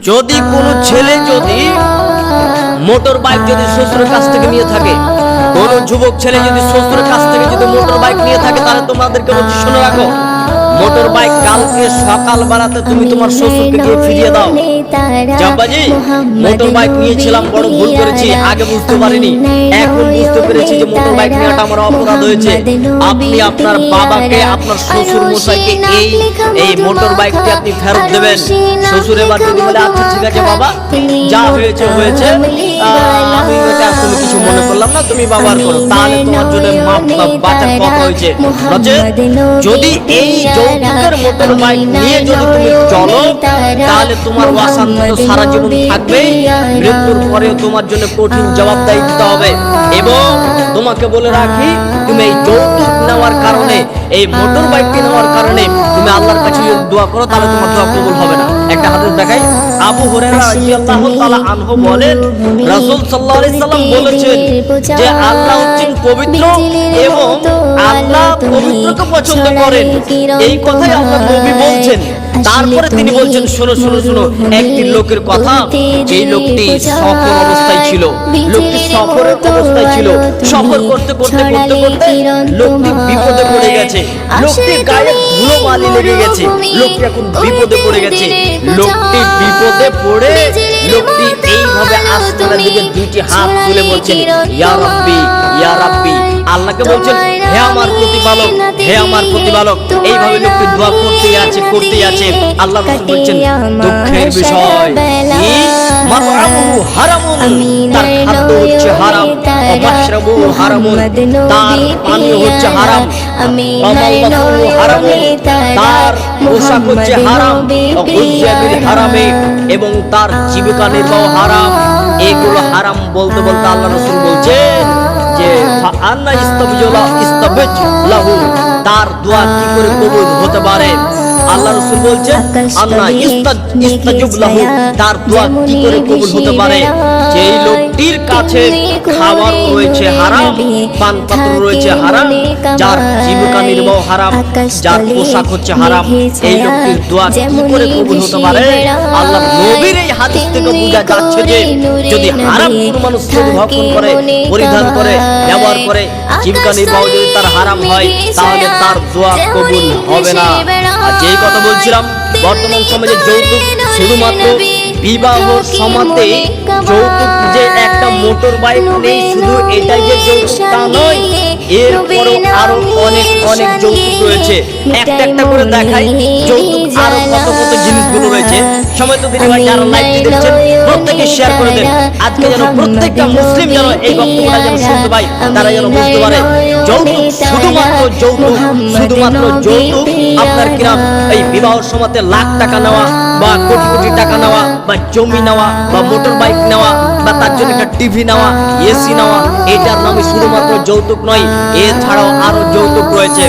যদি কোনো ছেলে যদি মোটর বাইক যদি শ্বশুরের কাছ থেকে নিয়ে থাকে, কোনো যুবক ছেলে যদি শ্বশুরের কাছ থেকে যদি মোটর বাইক নিয়ে থাকে, তাহলে তোমাদেরকে বলছি শুনে রাখো, মোটর বাইক কালকে সকাল বেলাতে তুমি তোমার শ্বশুরকে গিয়ে ফিরিয়ে দাও। জাব্বাজি, মোটর বাইক নিয়েছিলাম, বড় ভুল করেছি, আগে বুঝতে পারিনি, এখন বুঝতে পেরেছি যে মোটর বাইক নেওয়াটা আমার অপরাধ হয়েছে। আপনি আপনার বাবাকে, আপনার শ্বশুর মশাইকে এই মোটর বাইকটি আপনি ফেরত দেবেন। শ্বশুর এবার যদি বলে আচ্ছা ঠিক আছে বাবা, যা হয়েছে হয়েছে, আমি এটা আসলে কিছু মনে করলাম না, তুমি ব্যবহার করো, তাহলে তোমার জন্য মাপ বাঁচার কথা হয়েছে। যদি এই যৌতুকের মোটর বাইক নিয়ে যদি তুমি চলো, তাহলে তোমার অশান্তি তো সারা জীবন থাকবে, মৃত্যুর পরেও তোমার জন্য কঠিন জবাবদারি দিতে হবে। এবং তোমাকে বলে রাখি, তুমি এই যৌতুক নেওয়ার কারণে, এই মোটর বাইকটি নেওয়ার কারণে তুমি আল্লাহর কাছে দোয়া করো, তাহলে তোমার দোয়া কবুল হবে না। একটা হাদিস দেখাই, আবু হুরায়রা রাদিয়াল্লাহু তাআলা আনহু বলেন, রাসূল সাল্লাল্লাহু আলাইহি সাল্লাম বলেছেন যে আল্লাহ হচ্ছেন পবিত্র এবং আল্লাহ পবিত্রকে পছন্দ করেন। এই কথাই আল্লাহ নবী বলছেন। তারপরে তিনি বলছেন, শোনো শোনো শোনো, একটি লোকের কথা, যেই লোকটি সফর অবস্থায় ছিল, লোকটি সফরের অবস্থায় ছিল, সফর করতে করতে করতে করতে লোকটি বিপদে পড়ে গেছে, লোকটির গায়ে ধুলো বালি লেগে গেছে, লোকটি এখন বিপদে পড়ে গেছে। লোকটি বিপদে পড়ে লোকটি এইভাবে আসমানের দিকে দুইটি হাত তুলে বলছেন, ইয়া রাব্বি ইয়া রাব্বি, আল্লাহকে বলছেন, হে আমার প্রতিপালক, হে আমার প্রতিপালক। এইভাবে লোকটি দোয়া করতেই আছে করতেই আছে। আল্লাহ রাসূল বলছেন, দুঃখের বিষয় কি, মাতআমুহু হারামুন, তার খাদ্য হচ্ছে হারাম, ওয়া মাশরাবুহু হারামুন, তার পানীয় হচ্ছে হারাম, ওয়া মালবাসুহু হারামুন, তার পোশাক হচ্ছে হারাম, ওয়া গুযিয়া বিল হারামে, এবং তার জীবিকা নির্বাহ হারাম। এগুলো হারাম বলতে বলতে আল্লাহ রাসূল বলছেন যে আন্না ইস্তাবিজ লাহু, তার দোয়া কি করে কবুল হতে পারে? আল্লাহ রাসূল বলছেন, আন্না ইস্তাজিব লাহু, তার দোয়া কি করে কবুল হতে পারে? যেই লোকটির কাছে খাবার রয়েছে হারাম, পান পাত্র রয়েছে হারাম, যার জীবিকা নির্বাহ হারাম, যার পোশাক হচ্ছে হারাম, এই লোকটির দোয়া কি করে কবুল হতে পারে? আল্লাহ নবীর এই হাদিস থেকে বোঝা যাচ্ছে যে যদি হারাম কোনো মানুষ ভক্ষণ করে, পরিধান করে, ব্যবহার করে, জীবিকা নির্বাহ যদি তার হারাম হয়, তাহলে তার দোয়া কবুল হবে না। আর যেই কথা বলছিলাম, বর্তমান সমাজে যৌতুক শুধুমাত্র বিবাহর সময়তে যৌতুক, যে একটা মোটর বাইক নেই শুধু এটাই যে যৌতুক তা নয়, এরপরও আরো অনেক অনেক যৌতুক রয়েছে। একটা একটা করে দেখাই যৌতুক আরো কত কত জিনিসগুলো রয়েছে। সময় তো দিদি ভাই, যারা লাইভটি দেখছেন প্রত্যেকে শেয়ার করে দেন, আজকে যেন প্রত্যেকটা মুসলিম যেন এই বক্তব্যটা যেন শুনতে পায়, তারা যেন বুঝতে পারে যৌতুক শুধুমাত্র যৌতুক, শুধুমাত্র যৌতুক আপনার কিনা এই বিবাহের সময়তে লাখ টাকা নেওয়া বা কোটি কোটি টাকা নেওয়া বা জমি নেওয়া বা মোটর বাইক নেওয়া বা তার জন্য একটা টিভি নেওয়া, এসি নেওয়া, এটার নামে শুধুমাত্র যৌতুক নয়, এছাড়াও আরো যৌতুক রয়েছে।